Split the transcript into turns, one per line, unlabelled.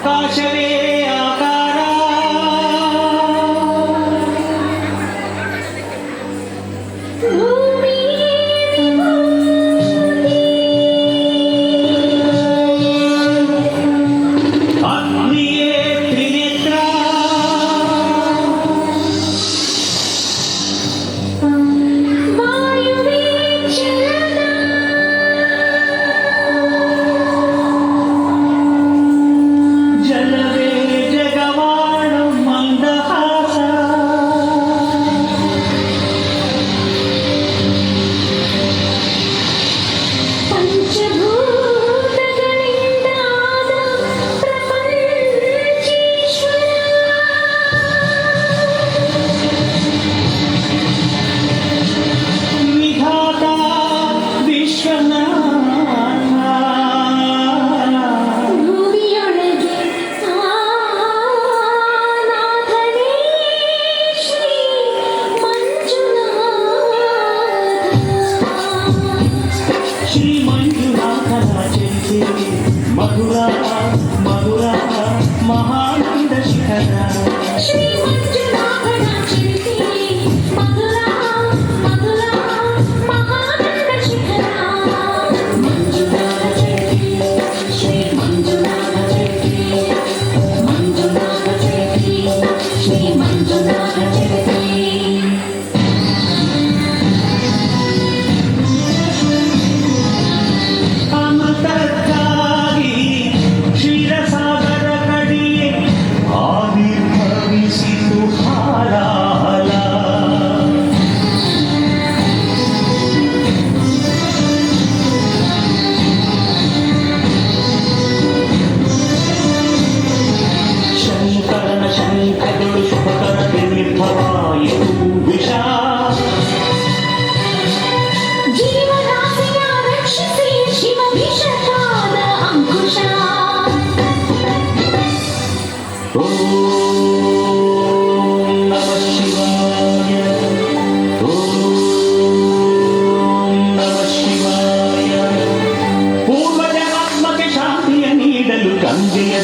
ಆಕಾಶವೇ ಆಕಾರ ಅಗ್ನಿಯೇ ತ್ರಿನೇತ್ರ ಜಲವೇ ಜಗವಾಳು ಮಂದಹಾಸ ವಿಧಾತ ವಿಶ್ವನಾಥ ಶ್ರೀ ಮಂಜುನಾಥನ ಚರಿತೆ ಮಧುರ ಮಧುರ ಮಹಾನಂದ ಶಿಖರ
ಶ್ರೀ ಮಂಜುನಾಥನ ಚರಿತೆ ಮಧುರ ಮಧುರ ಮಹಾನಂದ ಶಿಖರ ಮಂಜುನಾಥ ಚರಿತೆ ಶ್ರೀ ಮಂಜುನಾಥ ಚರಿತೆ ಮಂಜುನಾಥ ಚರಿತೆ ಶ್ರೀ ಮಂಜುನಾಥ ಚರಿತೆ
ಅಮೃತಕ್ಕಾಗಿ ಕ್ಷೀರಸಾಗರ ಕಡಿಯೇ ಆವಿರ್ಭವಿಸಿತು ಹಾಲಾಹಲ ಶಂಕರನ ಶಂಖಗಳು ಶುಭಕರ ನಿರ್ಭವಾಯಿತು ವಿಷ
ಜೀವರಾಶಿಯ ರಕ್ಷಿಸಿ ಶಿವಭಿಷಕಾದ ಅಂಕುಶ
ಓಂ ನಮಃ ಶಿವಾಯ ಓಂ ನಮಃ ಶಿವಾಯ ಪೂರ್ವಜನಾತ್ಮಕ್ಕೆ ಶಾಂತಿಯ ನೀಡಲು ಗಂಗೆಯ